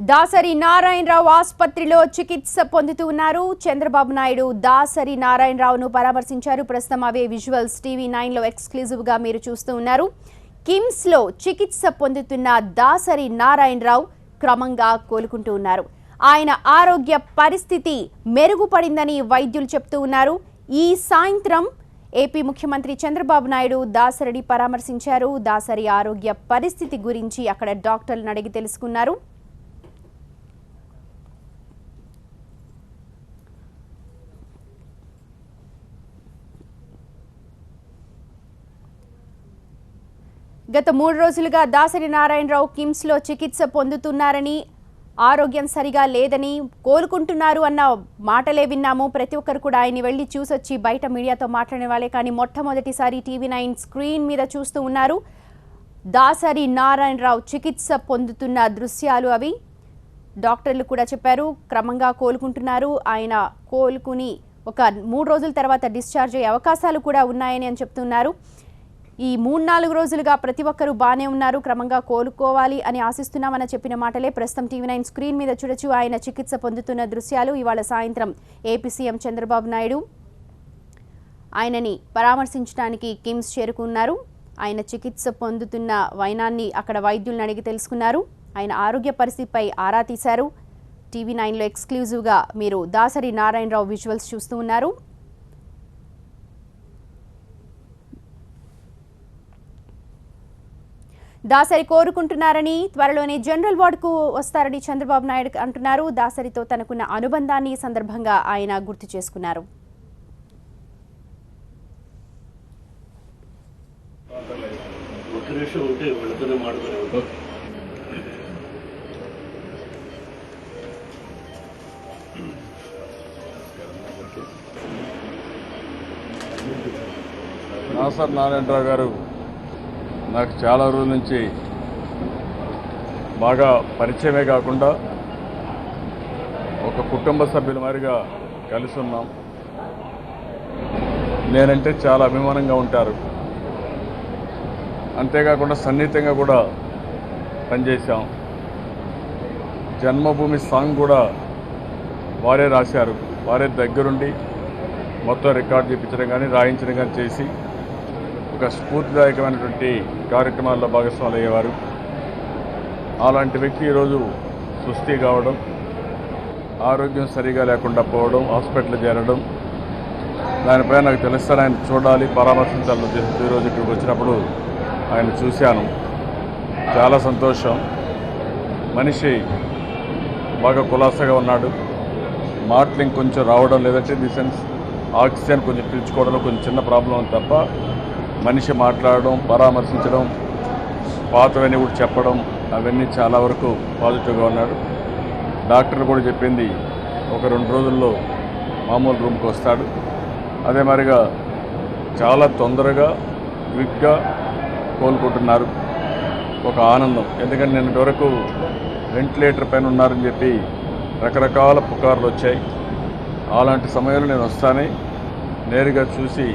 దాసరి నారాయణరావు ఆసుపత్రిలో చికిత్స పొందుతూ ఉన్నారు. చంద్రబాబు నాయుడు దాసరి నారాయణరావును పరామర్శించారు. ప్రస్తుతం అవే విజువల్స్ TV9 లో ఎక్స్క్లూజివ్ గా మీరు చూస్తూ ఉన్నారు. కిమ్స్ లో చికిత్స పొందుతున్న దాసరి నారాయణరావు క్రమంగా కోలుకుంటూ ఉన్నారు. ఆయన ఆరోగ్య పరిస్థితి మెరుగుపడిందని వైద్యులు చెప్తూ ఉన్నారు. ఈ సాయంత్రం ఏపీ ముఖ్యమంత్రి చంద్రబాబు నాయుడు దాసరిని పరామర్శించారు. దాసరి ఆరోగ్య పరిస్థితి గురించి అక్కడ డాక్టర్లను అడిగి తెలుసుకున్నారు. గత 3 రోజులుగా దాసరి నారాయణరావు కిమ్స్ లో చికిత్స పొందుతున్నారని, ఆరోగ్యం సరిగా లేదని, కోలుకుంటున్నారు అన్న మాటలే విన్నాము. ప్రతి ఒక్కరు కూడా ఆయన్ని వెళ్లి చూసొచ్చి బయట మీడియాతో మాట్లాడే వాళ్ళే. కానీ మొట్టమొదటిసారి TV9 స్క్రీన్ మీద చూస్తూ ఉన్నారు. దాసరి నారాయణరావు చికిత్స పొందుతున్న దృశ్యాలు అవి. డాక్టర్లు కూడా చెప్పారు క్రమంగా కోలుకుంటున్నారు. ఆయన కోలుకుని ఒక 3 రోజుల తర్వాత డిశ్చార్జ్ అయ్యే అవకాశాలు కూడా ఉన్నాయని అని చెప్తున్నారు. ఈ 3-4 రోజులుగా ప్రతి ఒక్కరూ బాగానే ఉన్నారు, క్రమంగా కోలుకోవాలి అని ఆశిస్తున్నామని చెప్పిన మాటలే ప్రస్తుతం TV9 స్క్రీన్ మీద చూడొచ్చు. ఆయన చికిత్స పొందుతున్న దృశ్యాలు. ఇవాళ సాయంత్రం ఏపీ సీఎం చంద్రబాబు నాయుడు ఆయనని పరామర్శించడానికి కిమ్స్ చేరుకున్నారు. ఆయన చికిత్స పొందుతున్న వైనాన్ని అక్కడ వైద్యులను అడిగి తెలుసుకున్నారు. ఆయన ఆరోగ్య పరిస్థితిపై ఆరా తీశారు. TV9లో ఎక్స్క్లూజివ్గా మీరు దాసరి నారాయణరావు విజువల్స్ చూస్తూ ఉన్నారు. దాసరి కోరుకుంటున్నారని, త్వరలోనే జనరల్ వార్డుకు వస్తారని చంద్రబాబు నాయుడు అంటున్నారు. దాసరితో తనకున్న అనుబంధాన్ని ఈ సందర్భంగా ఆయన గుర్తు చేసుకున్నారు. దాసరి నారాయణరావు గారు నాకు చాలా రోజుల నుంచి బాగా పరిచయమే కాకుండా ఒక కుటుంబ సభ్యుల మాదిరిగా కలిసి ఉన్నాం. నేనంటే చాలా అభిమానంగా ఉంటారు. అంతేకాకుండా సన్నిహితంగా కూడా పనిచేశాం. జన్మభూమి సాంగ్ కూడా వారే రాశారు. వారే దగ్గరుండి మొత్తం రికార్డు చేయించడం కానీ రాయించడం కానీ చేసి ఒక స్ఫూర్తిదాయకమైనటువంటి కార్యక్రమాల్లో భాగస్వాములు అయ్యేవారు. అలాంటి వ్యక్తి ఈరోజు సుస్థి కావడం, ఆరోగ్యం సరిగా లేకుండా పోవడం, హాస్పిటల్ చేరడం, దానిపై నాకు తెలుస్తాను. ఆయన చూడాలి, పరామర్శించాలని ఉద్దేశంతో ఈరోజు ఇక్కడికి వచ్చినప్పుడు ఆయన చూశాను. చాలా సంతోషం. మనిషి బాగా కులాసగా ఉన్నాడు. మాటలు ఇంకొంచెం రావడం, లేదంటే ది సెన్స్ ఆక్సిజన్ కొంచెం పీల్చుకోవడంలో కొంచెం చిన్న ప్రాబ్లం ఉంది తప్ప మనిషి మాట్లాడడం, పరామర్శించడం, పాతవన్నీ కూడా చెప్పడం, అవన్నీ చాలా వరకు పాజిటివ్గా ఉన్నాడు. డాక్టర్ కూడా చెప్పింది ఒక 2 రోజుల్లో మామూలు రూమ్కి వస్తాడు. అదే మరిగా చాలా తొందరగా క్విక్గా కోలుకుంటున్నారు. ఒక ఆనందం. ఎందుకంటే నిన్నటి వరకు వెంటిలేటర్ పైన ఉన్నారని చెప్పి రకరకాల పుకార్లు వచ్చాయి. అలాంటి సమయంలో నేను వస్తానే నేరుగా చూసి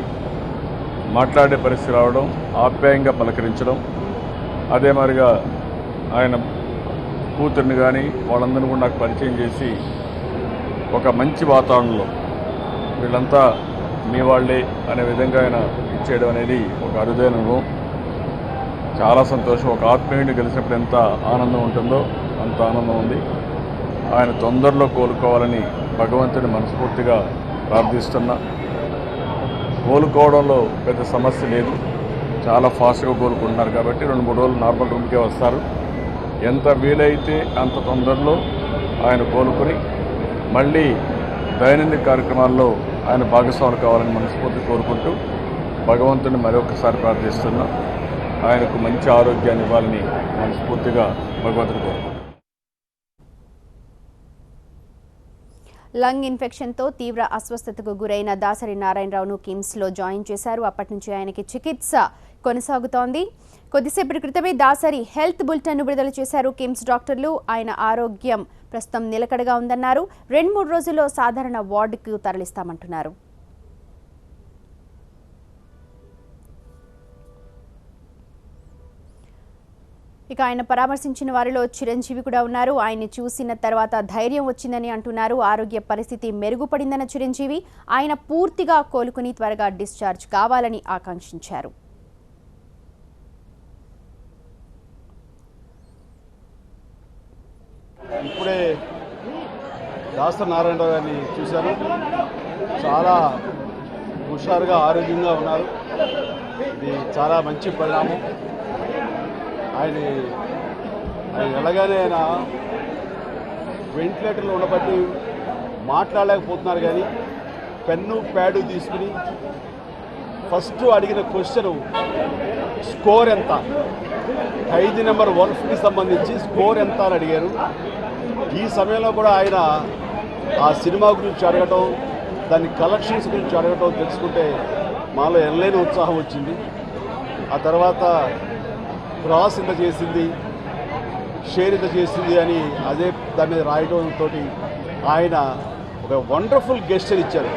మాట్లాడే పరిస్థితి రావడం, ఆప్యాయంగా పలకరించడం, అదే మరిగా ఆయన కూతుర్ని కానీ వాళ్ళందరినీ కూడా నాకు పరిచయం చేసి ఒక మంచి వాతావరణంలో వీళ్ళంతా మీ వాళ్ళే అనే విధంగా ఆయన ఇచ్చేయడం అనేది ఒక అరుదైన అనుభవం. చాలా సంతోషం. ఒక ఆత్మీయుడిని కలిసినప్పుడు ఎంత ఆనందం ఉంటుందో అంత ఆనందం ఉంది. ఆయన తొందరలో కోలుకోవాలని భగవంతుని మనస్ఫూర్తిగా ప్రార్థిస్తున్నా. కోలుకోవడంలో పెద్ద సమస్య లేదు. చాలా ఫాస్ట్గా కోలుకుంటున్నారు కాబట్టి 2-3 రోజులు నార్మల్ రూమ్కే వస్తారు. ఎంత వీలైతే అంత తొందరలో ఆయన కోలుకొని మళ్ళీ దైనందిక కార్యక్రమాల్లో ఆయన భాగస్వాములు కావాలని మనస్ఫూర్తి కోరుకుంటూ భగవంతుని మరొకసారి ప్రార్థిస్తున్నా. ఆయనకు మంచి ఆరోగ్యాన్ని ఇవ్వాలని మనస్ఫూర్తిగా భగవంతుని కోరుకుంటున్నాను. లంగ్ ఇన్ఫెక్షన్తో తీవ్ర అస్వస్థతకు గురైన దాసరి నారాయణరావును కిమ్స్లో జాయిన్ చేశారు. అప్పటి నుంచి ఆయనకి చికిత్స కొనసాగుతోంది. కొద్దిసేపటి క్రితమే దాసరి హెల్త్ బులెటిన్ విడుదల చేశారు కిమ్స్ డాక్టర్లు. ఆయన ఆరోగ్యం ప్రస్తుతం నిలకడగా ఉందన్నారు. 2-3 రోజుల్లో సాధారణ వార్డుకు తరలిస్తామంటున్నారు. ఇక ఆయన పరామర్శించిన వారిలో చిరంజీవి కూడా ఉన్నారు. ఆయన్ని చూసిన తర్వాత ధైర్యం వచ్చిందని అంటున్నారు. ఆరోగ్య పరిస్థితి మెరుగుపడిందన్న చిరంజీవి ఆయన పూర్తిగా కోలుకుని త్వరగా డిశ్చార్జ్ కావాలని ఆకాంక్షించారు. ఇప్పుడే దాసరి నారాయణరావు గారిని చూశాను. చాలా హుషారుగా ఆరోగ్యంగా ఉన్నారు. ఇది చాలా మంచి పరిణామం. ఆయన ఎలాగానే ఆయన వెంటిలేటర్లో ఉండబట్టి మాట్లాడలేకపోతున్నారు. కానీ పెన్ను ప్యాడు తీసుకుని ఫస్ట్ అడిగిన క్వశ్చన్ స్కోర్ ఎంత, ఖైదీ నెంబర్ 150కి సంబంధించి స్కోర్ ఎంత అని అడిగారు. ఈ సమయంలో కూడా ఆయన ఆ సినిమా గురించి అడగటం, దాని కలెక్షన్స్ గురించి అడగటం తెలుసుకుంటే మాలో ఎనలేని ఉత్సాహం వచ్చింది. ఆ తర్వాత క్రాస్ ఇంత చేసింది, షేర్ ఇంత చేసింది అని అదే దాని మీద రాయడంతో ఆయన ఒక వండర్ఫుల్ గెస్చర్ ఇచ్చారు.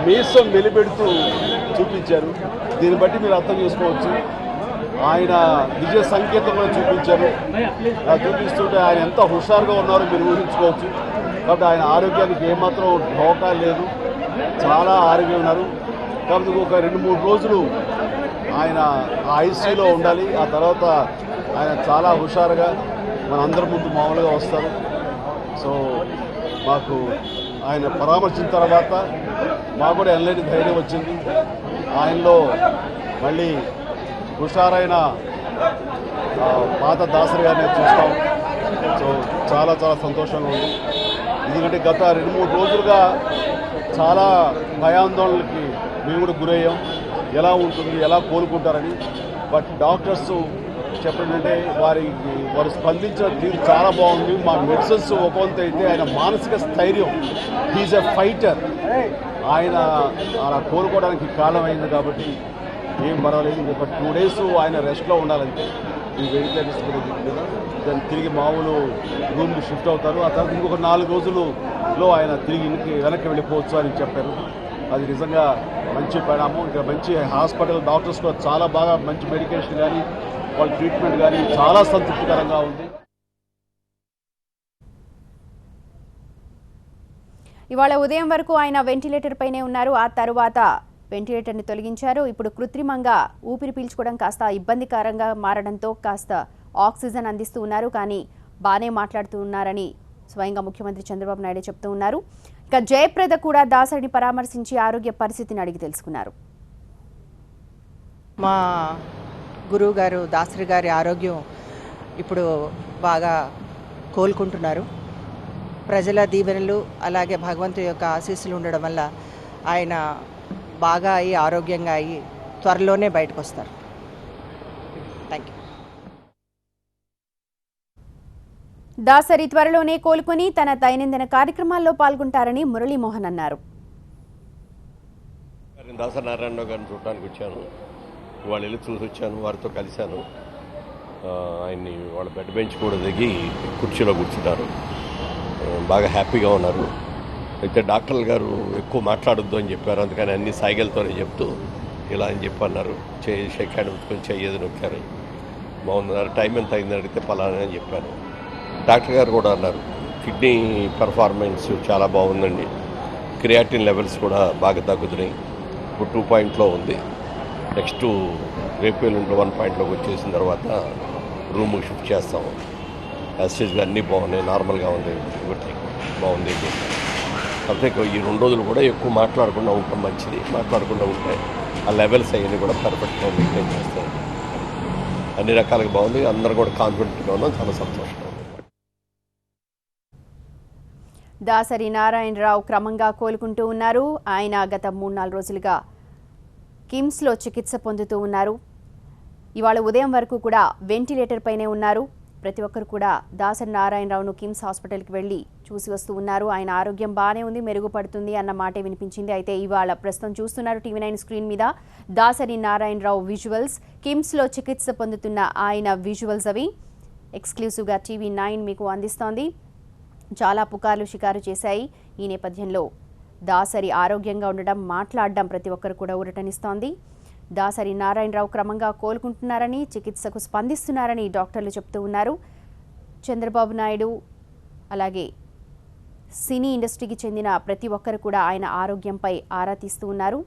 మీసం వెలిపెడుతూ చూపించారు. దీన్ని బట్టి మీరు అర్థం చేసుకోవచ్చు. ఆయన విజయ సంకేతం కూడా చూపించారు. చూపిస్తుంటే ఆయన ఎంత హుషారుగా ఉన్నారో మీరు ఊహించుకోవచ్చు. కాబట్టి ఆయన ఆరోగ్యానికి ఏమాత్రం ఢోకా లేదు, చాలా ఆరోగ్యం ఉన్నారు. కాబట్టి ఒక 2-3 రోజులు ఆయన ఐసీయూలో ఉండాలి. ఆ తర్వాత ఆయన చాలా హుషారుగా మన అందరి ముందు మామూలుగా వస్తారు. సో మాకు ఆయన పరామర్శించిన తర్వాత మాకు కూడా ఎనలేని ధైర్యం వచ్చింది. ఆయనలో మళ్ళీ హుషారైన పాత దాసరి గారిని చూస్తాం. సో చాలా చాలా సంతోషంగా ఉంది. ఎందుకంటే గత 2-3 రోజులుగా చాలా భయాందోళనలకి మేము కూడా గురయ్యాం. ఎలా ఉంటుంది, ఎలా కోలుకుంటారని. బట్ డాక్టర్స్ చెప్పండి వారు స్పందించిన తీరు చాలా బాగుంది. మా మెడిసిన్స్ ఒకంత అయితే ఆయన మానసిక స్థైర్యం, హీజ్ ఎ ఫైటర్, ఆయన అలా కోలుకోవడానికి కారణమైంది. కాబట్టి ఏం పర్వాలేదు. ఇంకొక 2 days ఆయన రెస్ట్లో ఉండాలంటే ఈ వెంటిలేటర్స్ దాన్ని తిరిగి మామూలు రూమ్కి షిఫ్ట్ అవుతారు. ఆ తర్వాత ఇంకొక 4 రోజులలో ఆయన తిరిగి వెనక్కి వెళ్ళిపోవచ్చు అని చెప్పారు. అది నిజంగా మంచి పరిణామం. ఇక్కడ మంచి హాస్పిటల్ డాక్టర్స్ కూడా చాలా బాగా మంచి మెడికేషన్ కానీ వాళ్ళ ట్రీట్మెంట్ కానీ చాలా సంతృప్తికరంగా ఉంది. ఇవాళ ఉదయం వరకు ఆయన వెంటిలేటర్ పైనే ఉన్నారు. ఆ తర్వాత వెంటిలేటర్ని తొలగించారు. ఇప్పుడు కృత్రిమంగా ఊపిరి పీల్చుకోవడం కాస్త ఇబ్బందికరంగా మారడంతో కాస్త ఆక్సిజన్ అందిస్తూ ఉన్నారు. కానీ బాగానే మాట్లాడుతూ ఉన్నారని స్వయంగా ముఖ్యమంత్రి చంద్రబాబు నాయుడు చెప్తూ ఉన్నారు. ఇక జయప్రద కూడా దాసరిని పరామర్శించి ఆరోగ్య పరిస్థితిని అడిగి తెలుసుకున్నారు. మా గురువు గారు దాసరి గారి ఆరోగ్యం ఇప్పుడు బాగా కోలుకుంటున్నారు. ప్రజల దీవెనలు అలాగే భగవంతుడి యొక్క ఆశీస్సులు ఉండడం వల్ల ఆయన బాగా అయ్యి ఆరోగ్యంగా అయ్యి త్వరలోనే బయటకు వస్తారు. Thank you. దాసరి త్వరలోనే కోలుకొని తన దైనందిన కార్యక్రమాల్లో పాల్గొంటారని మురళీమోహన్ అన్నారు. దాసరి నారాయణరావు గారిని చూడడానికి వచ్చాను. ఇవాళ వెళ్ళి చూసి వచ్చాను, వారితో కలిశాను. ఆయన్ని వాళ్ళ బెడ్ బెంచ్ కూడా దిగి కుర్చీలో కూర్చుంటారు. బాగా హ్యాపీగా ఉన్నారు. అయితే డాక్టర్లు గారు ఎక్కువ మాట్లాడొద్దు అని చెప్పారు. అందుకని అన్ని సైగలతోనే చెప్తూ ఇలా అని చెప్పి అన్నారు. షేక్ హ్యాండ్ కొంచెం చెయ్యేది నొక్కారు. బాగున్నారు. టైం ఎంత అయిందని అడిగితే పలానా అని చెప్పాను. డాక్టర్ గారు కూడా అన్నారు కిడ్నీ పర్ఫార్మెన్స్ చాలా బాగుందండి, క్రియాటిన్ లెవెల్స్ కూడా బాగా తగ్గుతున్నాయి. ఇప్పుడు 2 ఉంది. నెక్స్ట్ రేపు ఎల్లుండి 1 వచ్చేసిన తర్వాత రూమ్కి షిఫ్ట్ చేస్తాము. యాసిడ్గా అన్నీ బాగున్నాయి, నార్మల్గా ఉంది, బాగుంది. కాకపోతే ఈ 2 రోజులు కూడా ఎక్కువ మాట్లాడకుండా ఉండటం మంచిది. మాట్లాడకుండా ఉంటే ఆ లెవెల్స్ అవన్నీ కూడా పర్ఫెక్ట్గా మెయింటైన్ చేస్తారు. అన్ని రకాలుగా బాగుంది. అందరూ కూడా కాన్ఫిడెంట్గా ఉన్నాం. చాలా సంతోషంగా ఉంది. దాసరి నారాయణరావు క్రమంగా కోలుకుంటూ ఉన్నారు. ఆయన గత 3-4 రోజులుగా కిమ్స్లో చికిత్స పొందుతూ ఉన్నారు. ఇవాళ ఉదయం వరకు కూడా వెంటిలేటర్ పైనే ఉన్నారు. ప్రతి ఒక్కరు కూడా దాసరి నారాయణరావును కిమ్స్ హాస్పిటల్కి వెళ్ళి చూసి వస్తూ ఉన్నారు. ఆయన ఆరోగ్యం బాగానే ఉంది, మెరుగుపడుతుంది అన్న మాటే వినిపించింది. అయితే ఇవాళ ప్రస్తుతం చూస్తున్నారు TV9 స్క్రీన్ మీద దాసరి నారాయణరావు విజువల్స్. కిమ్స్లో చికిత్స పొందుతున్న ఆయన విజువల్స్ అవి ఎక్స్క్లూజివ్గా TV9 మీకు అందిస్తోంది. చాలా పుకార్లు షికారు చేశాయి. ఈ నేపథ్యంలో దాసరి ఆరోగ్యంగా ఉండడం, మాట్లాడడం ప్రతి ఒక్కరు కూడా ఊరటనిస్తోంది. దాసరి నారాయణరావు క్రమంగా కోలుకుంటున్నారని, చికిత్సకు స్పందిస్తున్నారని డాక్టర్లు చెప్తూ ఉన్నారు. చంద్రబాబు నాయుడు అలాగే సినీ ఇండస్ట్రీకి చెందిన ప్రతి ఒక్కరు కూడా ఆయన ఆరోగ్యంపై ఆరా తీస్తూ ఉన్నారు.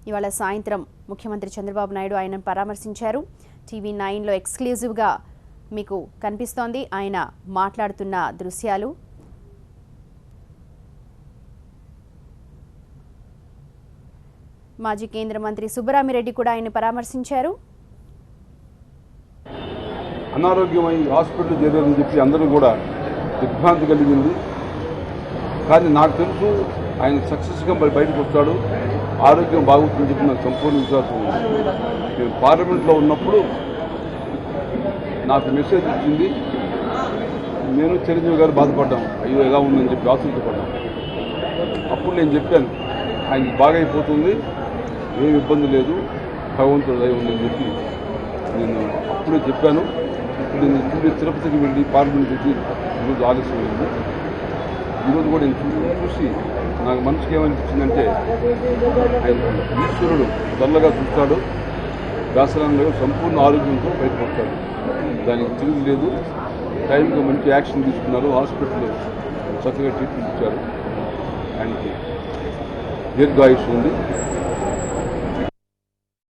ఇవాళ సాయంత్రం ముఖ్యమంత్రి చంద్రబాబు నాయుడు ఆయనను పరామర్శించారు. టీవీ 9లో ఎక్స్క్లూజివ్గా మీకు కనిపిస్తోంది ఆయన మాట్లాడుతున్న దృశ్యాలు. మాజీ కేంద్ర మంత్రి సుబ్బరామిరెడ్డి కూడా ఆయన పరామర్శించారు. అనారోగ్యమై హాస్పిటల్ చేరారని చెప్పి అందరూ కూడా దిగ్భ్రాంతి కలిగింది. కానీ నాకు తెలుసు ఆయన సక్సెస్గా బయటకు వస్తాడు, ఆరోగ్యం బాగుంటుందని చెప్పి నాకు సంపూర్ణ విశ్వాసం ఉంది. నేను పార్లమెంట్లో ఉన్నప్పుడు నాకు మెసేజ్ ఇచ్చింది. నేను చిరంజీవి గారు బాధపడ్డాం, అయ్యో ఎలా ఉందని చెప్పి ఆశించబడ్డాం. అప్పుడు నేను చెప్పాను ఆయనకి బాగా అయిపోతుంది, ఏం ఇబ్బంది లేదు, భగవంతుడు దయ ఉందని చెప్పి నేను అప్పుడే చెప్పాను. ఇప్పుడు నేను తిరుపతికి వెళ్ళి పార్లమెంట్ వచ్చి ఈరోజు ఆలస్యమైంది. ఈరోజు కూడా నేను చూసి నాకు మనసుకి ఏమనిపించిందంటే ఆయన ఈశ్వరుడు చల్లగా చూస్తాడు, దాసరంలో సంపూర్ణ ఆరోగ్యంతో బయటపడతాడు. దానికి తిరిగి లేదు. టైంకి మంచి యాక్షన్ తీసుకున్నారు, హాస్పిటల్లో చక్కగా ట్రీట్మెంట్ ఇచ్చారు. ఆయనకి దీర్ఘాయుష్ ఉంది.